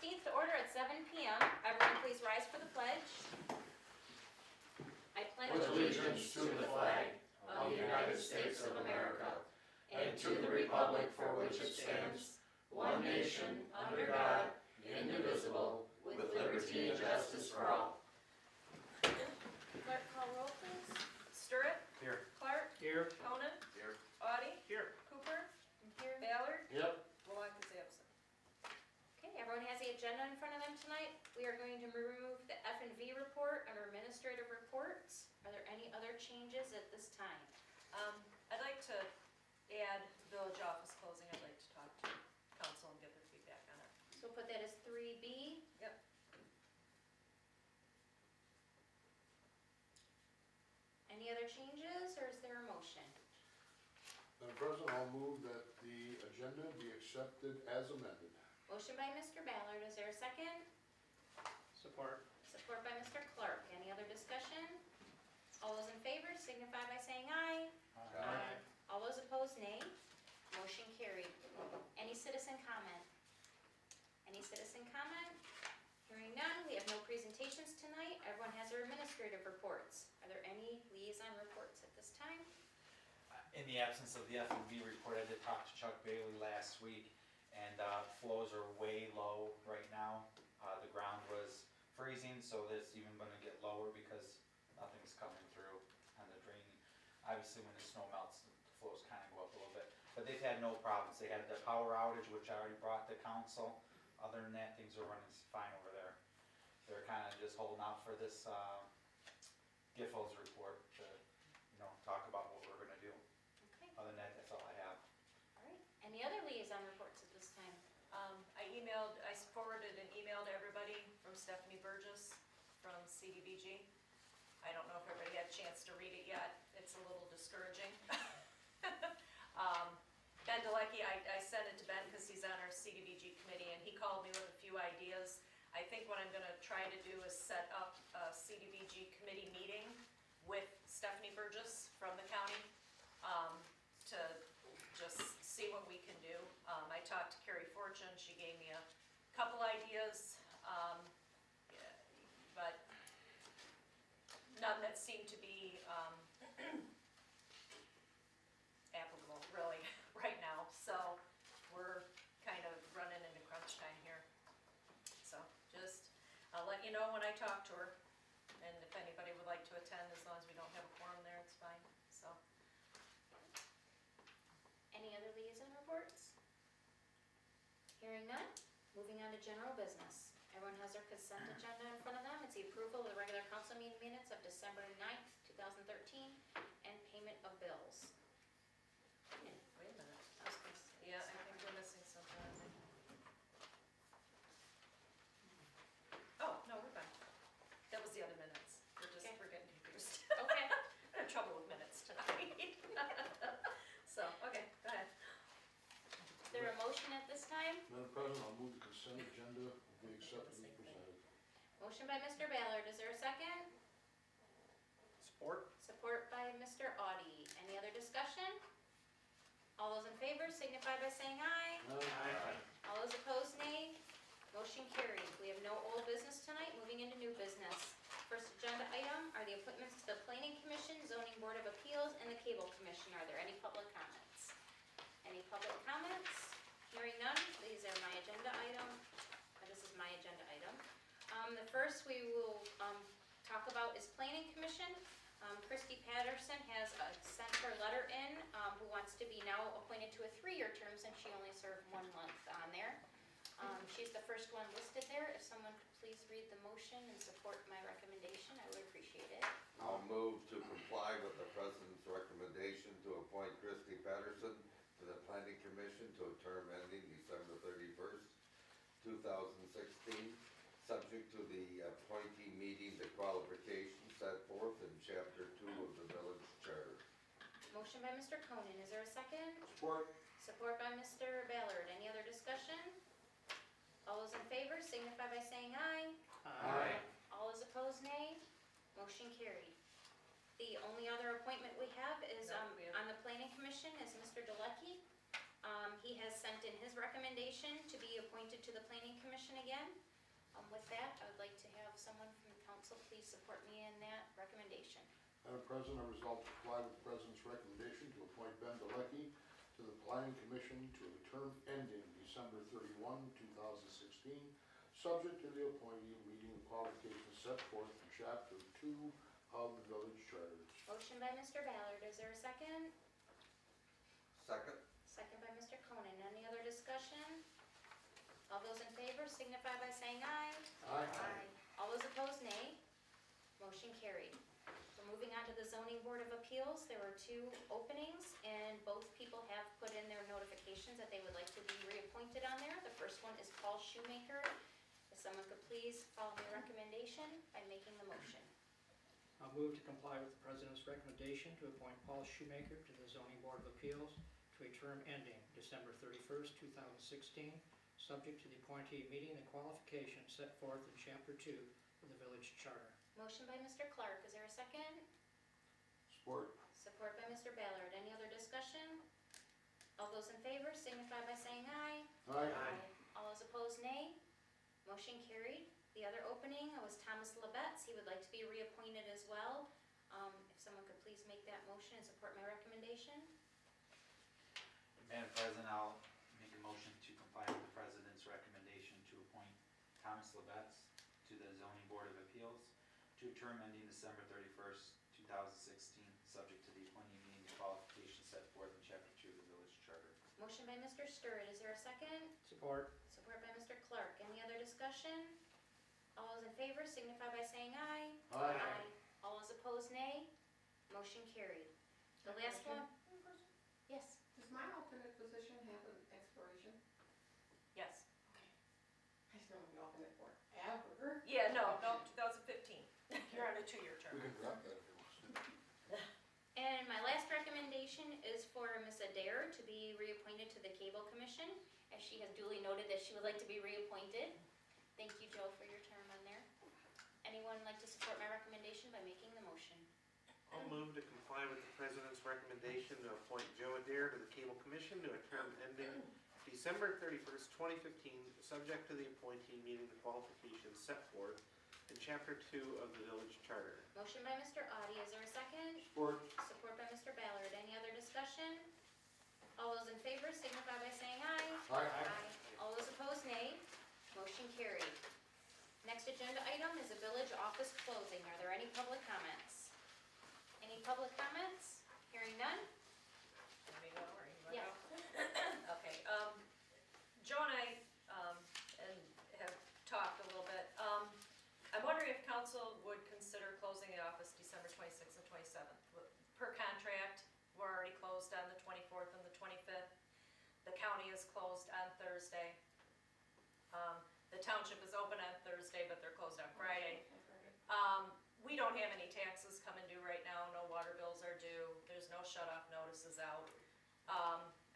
16th to order at 7 p.m. Everyone please rise for the pledge. I pledge allegiance to the flag of the United States of America and to the republic for which it stands, one nation, under God, indivisible, with liberty and justice for all. Clerk, call roll please. Stirrup. Here. Clark. Here. Conan. Here. Audie. Here. Cooper. Here. Ballard. Yep. Malak is absent. Okay, everyone has the agenda in front of them tonight. We are going to remove the F&V report under administrative reports. Are there any other changes at this time? I'd like to add village office closing. I'd like to talk to council and get their feedback on it. So we'll put that as 3B. Yep. Any other changes, or is there a motion? Madam President, I'll move that the agenda be accepted as amended. Motion by Mr. Ballard, is there a second? Support. Support by Mr. Clark. Any other discussion? All those in favor signify by saying aye. Aye. All those opposed, nay. Motion carried. Any citizen comment? Any citizen comment? Hearing none, we have no presentations tonight. Everyone has their administrative reports. Are there any liaison reports at this time? In the absence of the F&V report, I did talk to Chuck Bailey last week, and flows are way low right now. The ground was freezing, so it's even going to get lower because nothing's coming through on the drain. Obviously, when the snow melts, the flows kind of go up a little bit. But they've had no problems. They had the power outage, which I already brought to council. Other than that, things are running fine over there. They're kind of just holding out for this GIFO's report to, talk about what we're going to do. Okay, Other than that, that's all I have. all right. Any other liaison reports at this time? I forwarded an email to everybody from Stephanie Burgess from CDBG. I don't know if everybody had a chance to read it yet. It's a little discouraging. Ben Delecki, I sent it to Ben because he's on our CDBG committee, and he called me with a few ideas. I think what I'm going to try to do is set up a CDBG committee meeting with Stephanie Burgess from the county to just see what we can do. I talked to Carrie Fortune. She gave me a couple ideas, but none that seem to be applicable really right now. So we're kind of running into crunch time here. So just I'll let you know when I talk to her, and if anybody would like to attend, as long as we don't have a quorum there, it's fine. So Any other liaison reports? Hearing none, moving on to general business. Everyone has their consent agenda in front of them. It's the approval of the regular council meeting minutes of December 9th, 2013, and payment of bills. wait a minute. I was gonna say- Yeah, I think we're missing something. I think. Oh, no, we're fine. That was the other minutes. Okay. We're getting confused. Okay, I'm in trouble with minutes tonight. So, okay, go ahead. is there a motion at this time? Madam President, I'll move the consent agenda be accepted as presented. Motion by Mr. Ballard, is there a second? Support. Support by Mr. Audie. Any other discussion? All those in favor signify by saying aye. Aye. All those opposed, nay. Motion carried. We have no old business tonight. Moving into new business. First agenda item are the appointments to the Planning Commission, Zoning Board of Appeals, and the Cable Commission. Are there any public comments? Any public comments? Hearing none, these are my agenda item. This is my agenda item. The first we will talk about is Planning Commission. Christy Patterson has sent her letter in, who wants to be now appointed to a 3-year term since she only served 1 month on there. She's the first one listed there. If someone could please read the motion and support my recommendation, I would appreciate it. I'll move to comply with the President's recommendation to appoint Christy Patterson to the Planning Commission to a term ending December 31st, 2016, subject to the appointee meeting the qualifications set forth in Chapter 2 of the Village Charter. Motion by Mr. Conan. Is there a second? Support. Support by Mr. Ballard. Any other discussion? All those in favor signify by saying aye. Aye. All those opposed, nay. Motion carried. The only other appointment we have is No, we have- on the Planning Commission is Mr. Delecki. He has sent in his recommendation to be appointed to the planning commission again. With that, I would like to have someone from the council please support me in that recommendation. Madam President, I resolve to comply with the President's recommendation to appoint Ben Delecki to the Planning Commission to a term ending December 31, 2016, subject to the appointee meeting the qualifications set forth in Chapter 2 of the Village Charter. Motion by Mr. Ballard, is there a second? Second. Second by Mr. Conan, any other discussion? All those in favor signify by saying aye. Aye. All those opposed, nay. Motion carried. We're moving on to the zoning board of appeals. There were 2 openings, and both people have put in their notifications that they would like to be reappointed on there. The first one is Paul Shoemaker. If someone could please follow my recommendation by making the motion. I'll move to comply with the President's recommendation to appoint Paul Shoemaker to the Zoning Board of Appeals to a term ending December 31st, 2016, subject to the appointee meeting the qualifications set forth in Chapter 2 of the Village Charter. Motion by Mr. Clark, is there a second? Support. Support by Mr. Ballard. Any other discussion? All those in favor signify by saying aye. Aye. All those opposed, nay. Motion carried. The other opening was Thomas Labetts. He would like to be reappointed as well. If someone could please make that motion and support my recommendation. Madam President, I'll make a motion to comply with the President's recommendation to appoint Thomas Labetts to the Zoning Board of Appeals to a term ending December 31st, 2016, subject to the appointee meeting the qualifications set forth in Chapter 2 of the Village Charter. Motion by Mr. Stewart. Is there a second? Support. Support by Mr. Clark. Any other discussion? All those in favor signify by saying aye. Aye. All those opposed, nay. Motion carried. The last one? Yes. Does my alternate position have an expiration? Yes. I just don't want to be alternate forever. Yeah, no, 2015. You're on a 2-year term. We can drop that if you want. And my last recommendation is for Ms. Adair to be reappointed to the Cable Commission, as she has duly noted that she would like to be reappointed. Thank you, Joe, for your term on there. Anyone like to support my recommendation by making the motion? I'll move to comply with the President's recommendation to appoint Joe Adair to the Cable Commission to a term ending December 31st, 2015, subject to the appointee meeting the qualifications set forth in Chapter 2 of the Village Charter. Motion by Mr. Audi, is there a second? Support. Support by Mr. Ballard. Any other discussion? All those in favor signify by saying aye. Aye. All those opposed, nay. Motion carried. Next agenda item is a village office closing. Are there any public comments? Any public comments? Hearing none? Let me go, or you wanna Yeah. go? Okay, Joe and I, have talked a little bit. I'm wondering if council would consider closing the office December 26th and 27th. Per contract, we're already closed on the 24th and the 25th. The county is closed on Thursday. The township is open on Thursday, but they're closed on Friday. We don't have any taxes coming due right now, no water bills are due, there's no shut-off notices out.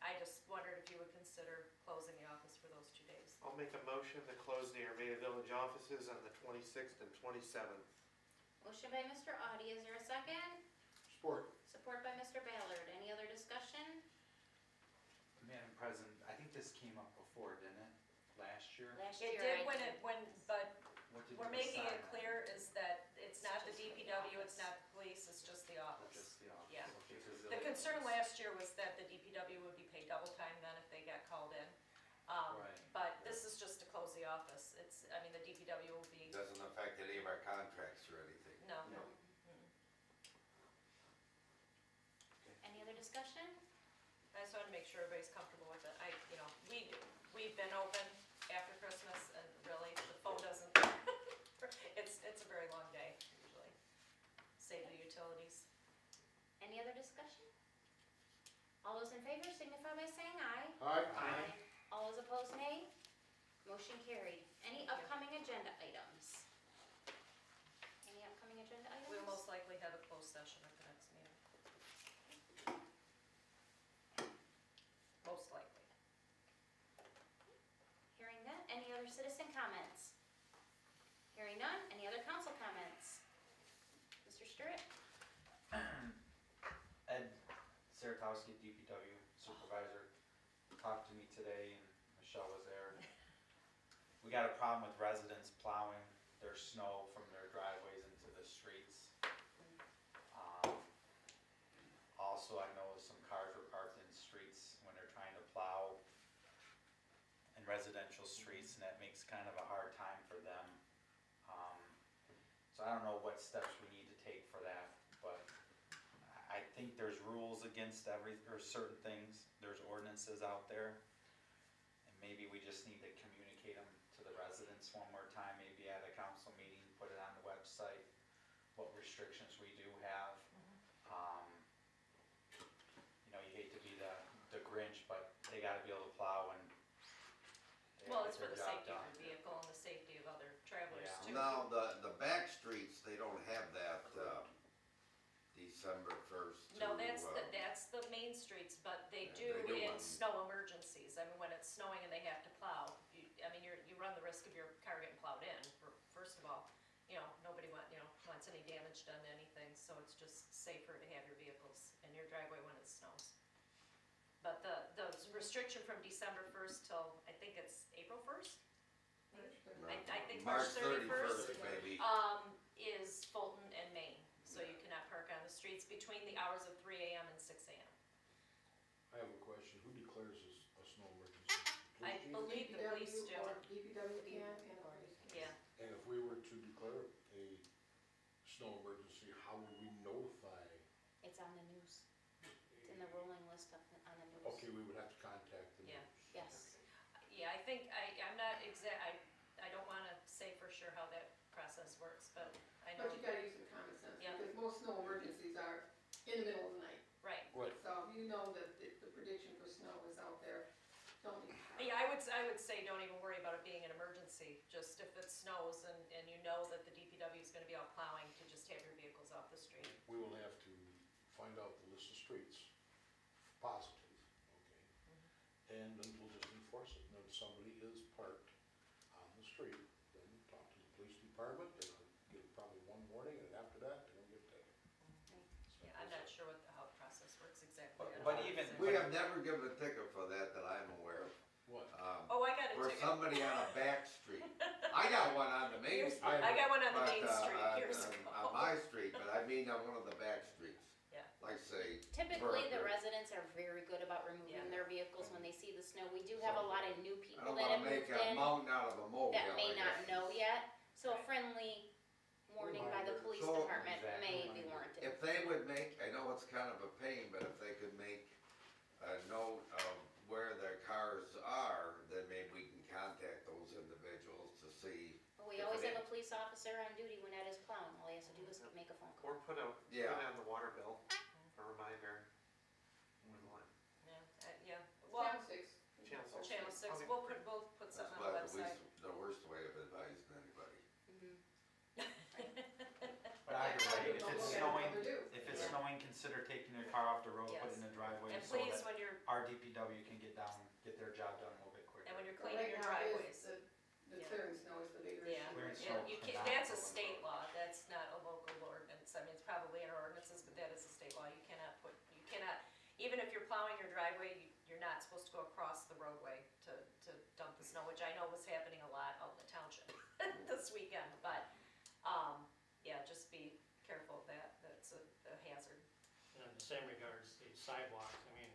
I just wondered if you would consider closing the office for those 2 days. I'll make a motion to close the Armada Village offices on the 26th and 27th. Motion by Mr. Audi, is there a second? Support. Support by Mr. Ballard. Any other discussion? Madam President, I think this came up before, didn't it? Last year? Last It year, did but What did we're we making it decide on? clear is that it's not the DPW, it's not the police, it's just the office. Just the office. Yeah. Okay, 'cause The concern last year was that the DPW would be paid double time then if they got called in. Right. But this is just to close the office. The DPW will be, Doesn't affect any of our contracts or anything. no. No. Any other discussion? I just wanted to make sure everybody's comfortable with it. We've been open after Christmas and really the phone doesn't, it's a very long day usually. Save the utilities. Any other discussion? All those in favor signify by saying aye. Aye. All those opposed, nay. Motion carried. Any upcoming agenda items? Any upcoming agenda items? We'll most likely have a closed session at the next meeting. Most likely. Hearing none. Any other citizen comments? Hearing none. Any other council comments? Mr. Stewart? Ed Saratowski, DPW supervisor, talked today, and Michelle was there. We got a problem with residents plowing their snow from their driveways into the streets. Also, I know some cars were parked in streets when they're trying to plow in residential streets, and that makes kind of a hard time for them. So I don't know what steps we need to take for that, but I think there's rules against or certain things, there's ordinances out there. And maybe we just need to communicate them to the residents one more time, maybe at a council meeting, put it on the website, what restrictions we do have. You hate to be the Grinch, but they gotta be able to plow and they Well, gotta it's get for the their job safety of done. your vehicle and the safety of other travelers Yeah. too. Now, the back streets, they don't have that, December 1st to. No, that's the main streets, but they Yeah, do they do in one. snow emergencies. I mean, when it's snowing and they have to plow, you run the risk of your car getting plowed in, first of all. Nobody wants any damage done to anything, so it's just safer to have your vehicles in your driveway when it snows. But the restriction from December 1st till, I think it's April 1st? I think March 31st. Maybe. Is Fulton and Maine, so you cannot park on the streets between the hours of 3 AM and 6 AM. I have a question, who declares a snow emergency? The I police chief? believe the police do, Or DPW can and police can. yeah. And if we were to declare a snow emergency, how would we notify? It's on the news. It's in the rolling list on the news. Okay, we would have to contact the Yeah. news. Yes. Yeah, I think, I'm not I don't wanna say for sure how that process works, but I know, But you gotta use some common sense, Yeah. because most snow emergencies are in the middle of the night. right. Right. So if you know that the prediction for snow is out there, don't leave the house. Yeah, I would say don't even worry about it being an emergency, just if it snows and you know that the DPW is gonna be out plowing, to just have your vehicles off the street. We will have to find out the list of streets, positive, okay? And then we'll just enforce it, and if somebody is parked on the street, then talk to the police department, they'll get probably one warning, and after that, they don't get that. Yeah, I'm not sure how the process works exactly. But- I don't but know. even- We have never given a ticket for that I'm aware of. What? Oh, I got a For ticket. somebody on a back street. I got one on the main street. I got one on the but, main street years on ago. my street, but I mean on one of the back streets. Yeah. Like say, Typically, the Burger. residents are very good about removing Yeah. their vehicles when they see the snow. We do have a lot of new I people don't that wanna have make moved a in mountain out of a molehill, that may I not guess. know yet. So a Right. friendly warning by the police So- department may be Exactly. warranted. If they would make, I know it's kind of a pain, but if they could make a note of where their cars are, then maybe we can contact those individuals to see. But we always have a police officer on duty when Ed is plowing. All he has to do is make a phone call. Or put Yeah. it on the water bill, a reminder. Yeah, well, Channel 6. Channel 6, Okay. we'll put That's something on the about website. the worst way of advising anybody. Mhm. But either way, if it's snowing, Do. if it's Yeah. snowing, consider taking your car off the road, put it in the driveway, And so please, that when you're, our DPW can get their job done a little bit quicker. and when you're But cleaning right your now is driveways. the Yeah. clearing snow is the bigger Yeah, issue. Clearing yeah, snow you cannot can, that's a go in state road. law, that's not a local ordinance, I mean, it's probably in our ordinances, but that is a state law, you cannot, even if you're plowing your driveway, you're not supposed to go across the roadway to dump the snow, which I know was happening a lot out in the township this weekend, but, yeah, just be careful of that, that's a hazard. And in the same regards, the sidewalks, I mean,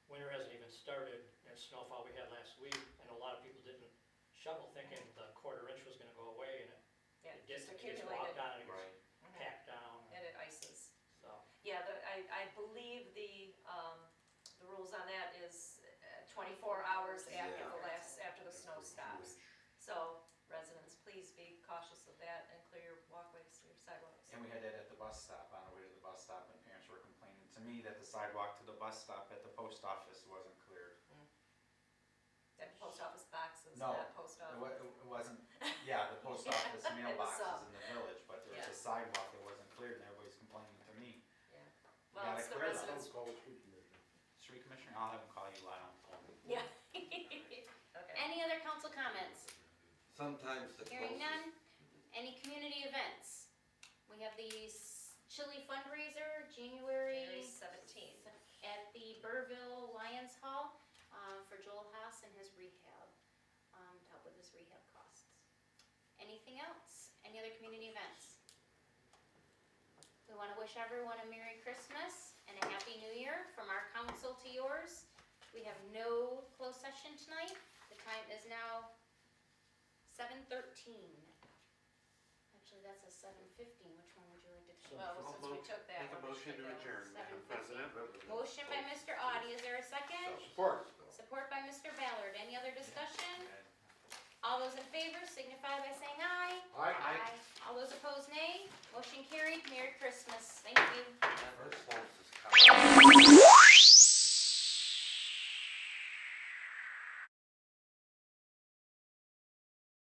winter hasn't even started, and snowfall we had last week, I know a lot of people didn't shovel thinking the quarter inch was gonna go away, and Yeah, it just didn't, it gets accumulated. walked on, and it Right. gets packed down, And it ices. so. Yeah, I believe the rules on that is 24 hours after the snow stops. So residents, please be cautious of that and clear your walkways, your sidewalks. And we had that at the bus stop, on the way to the bus stop, and parents were complaining to me that the sidewalk to the bus stop at the post office wasn't cleared. That post office boxes, No, not post It office. wasn't, yeah, the post office In the mailboxes sub. in the village, but there was Yeah. a sidewalk that wasn't cleared, and everybody's complaining to me. Yeah. You Well, gotta it's the clear those. residents. Call the street commissioner. Street commissioner, I'll have him call you, Lionel. Yeah. Okay. Any other council comments? Sometimes the Hearing closest. none. Any community events? We have the chili fundraiser, January January 17th. at the Burville Lions Hall, for Joel Haas and Anything else? Any other community events? We want to wish everyone a Merry Christmas and a Happy New Year from our council to yours. We have no closed session tonight. The time is now 7:13. Actually, that's a 7:15. Which one would you like to choose? Well, since we took that Make a one, we should motion to take that one. adjourn, Madam President. Motion by Mr. Audi. Is there a second? Support. Support by Mr. Ballard. Any other discussion? All those in favor signify by saying aye. Aye. All those opposed, nay. Motion carried. Merry Christmas. Thank you. First one is coming.